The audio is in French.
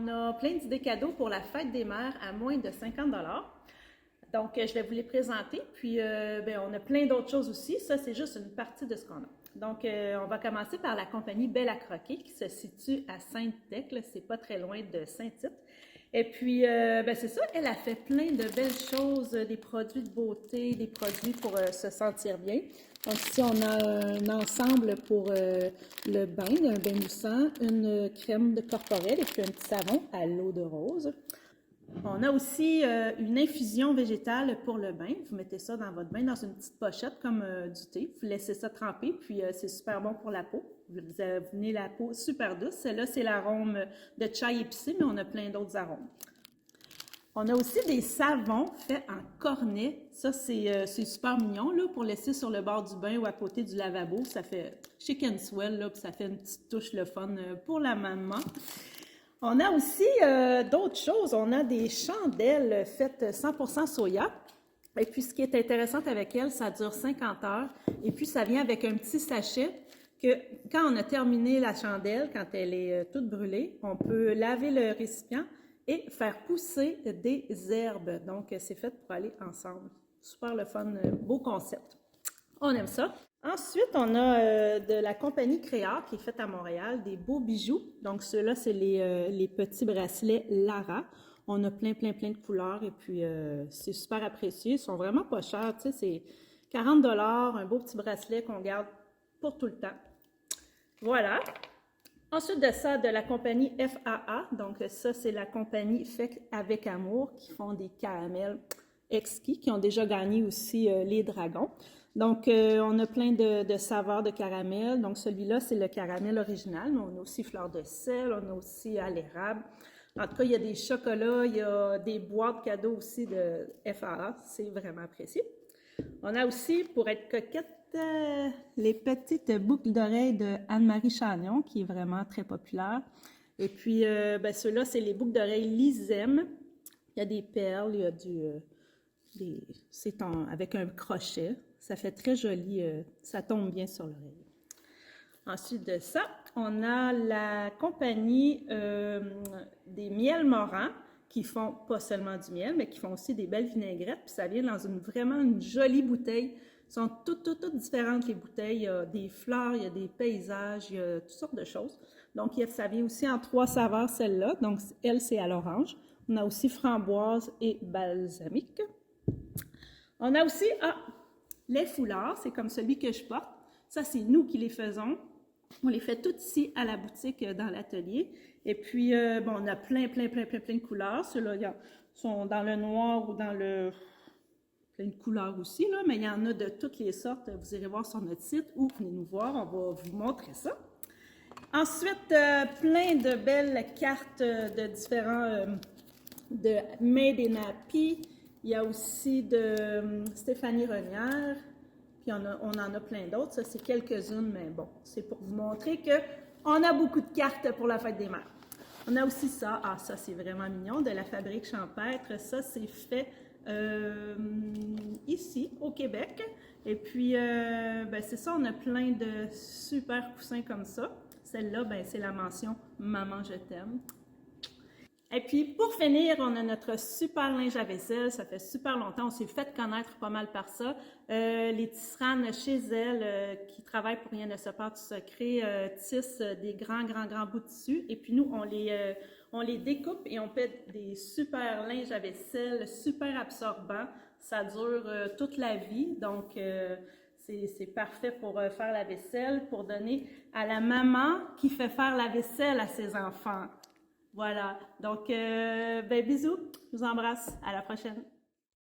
On a plein d'idées cadeaux pour la fête des mères à moins de 50 $. Donc, je vais vous les présenter. Puis, on a plein d'autres choses aussi. Ça, c'est juste une partie de ce qu'on a. Donc, on va commencer par la compagnie Belle à croquer qui se situe à Sainte-Thècle. C'est pas très loin de Saint-Tite. Et puis, c'est ça, elle a fait plein de belles choses, des produits de beauté, des produits pour se sentir bien. Donc ici, on a un ensemble pour le bain, un bain moussant, une crème de corporelle et puis un petit savon à l'eau de rose. On a aussi une infusion végétale pour le bain. Vous mettez ça dans votre bain dans une petite pochette comme du thé. Vous laissez ça tremper, puis c'est super bon pour la peau. Vous avez la peau super douce. Celle-là, c'est l'arôme de chai épicé, mais on a plein d'autres arômes. On a aussi des savons faits en cornet. Ça, c'est super mignon là, pour laisser sur le bord du bain ou à côté du lavabo. Ça fait chic and swell, là, puis ça fait une petite touche le fun pour la maman. On a aussi d'autres choses. On a des chandelles faites 100% soya. Et puis, ce qui est intéressant avec elles, ça dure 50 heures. Et puis, ça vient avec un petit sachet que quand on a terminé la chandelle, quand elle est toute brûlée, on peut laver le récipient et faire pousser des herbes. Donc, c'est fait pour aller ensemble. Super le fun, beau concept. On aime ça. Ensuite, on a de la compagnie Créa qui est faite à Montréal, des beaux bijoux. Donc, ceux-là, c'est les petits bracelets Lara. On a plein de couleurs et puis c'est super apprécié. Ils sont vraiment pas chers. Tu sais, c'est 40 $, un beau petit bracelet qu'on garde pour tout le temps. Voilà. Ensuite de ça, de la compagnie FAA. Donc, ça, c'est la compagnie Fait avec amour qui font des caramels exquis, qui ont déjà gagné aussi les dragons. Donc, on a plein de saveurs de caramel. Donc, celui-là, c'est le caramel original, mais on a aussi fleur de sel, on a aussi à l'érable. En tout cas, il y a des chocolats, il y a des boîtes cadeaux aussi de FAA. C'est vraiment apprécié. On a aussi, pour être coquette, les petites boucles d'oreilles de Anne-Marie Chagnon, qui est vraiment très populaire. Et puis, ceux-là, c'est les boucles d'oreilles Lisem. Il y a des perles, il y a c'est avec un crochet. Ça fait très joli, ça tombe bien sur l'oreille. Ensuite de ça, on a la compagnie des miels morans qui font pas seulement du miel, mais qui font aussi des belles vinaigrettes. Puis ça vient dans vraiment une jolie bouteille. Elles sont toutes différentes, les bouteilles. Il y a des fleurs, il y a des paysages, il y a toutes sortes de choses. Donc, ça vient aussi en 3 saveurs, celle-là. Donc, elle, c'est à l'orange. On a aussi framboise et balsamique. On a aussi les foulards, c'est comme celui que je porte. Ça, c'est nous qui les faisons. On les fait toutes ici à la boutique dans l'atelier. Et puis, on a plein de couleurs. Ceux-là sont dans le noir ou dans le... plein de couleurs aussi, là, mais il y en a de toutes les sortes. Vous irez voir sur notre site ou venez nous voir, on va vous montrer ça. Ensuite, plein de belles cartes de différents... de Made in Happy. Il y a aussi de Stéphanie Renière. Puis on en a plein d'autres. Ça, c'est quelques-unes, mais bon, c'est pour vous montrer qu'on a beaucoup de cartes pour la fête des mères. On a aussi ça. Ah, ça, c'est vraiment mignon, de la Fabrique Champêtre. Ça, c'est fait ici, au Québec. Et puis, c'est ça, on a plein de super coussins comme ça. Celle-là, c'est la mention « Maman, je t'aime ». Et puis, pour finir, on a notre super linge à vaisselle. Ça fait super longtemps. On s'est fait connaître pas mal par ça. Les tisserandes chez elles, qui travaillent pour Rien ne se perd du secret, tissent des grands bouts de tissu. Et puis, nous, on les découpe et on fait des super linges à vaisselle, super absorbants. Ça dure toute la vie. Donc, c'est parfait pour faire la vaisselle, pour donner à la maman qui fait faire la vaisselle à ses enfants. Voilà, donc bisous, je vous embrasse, à la prochaine.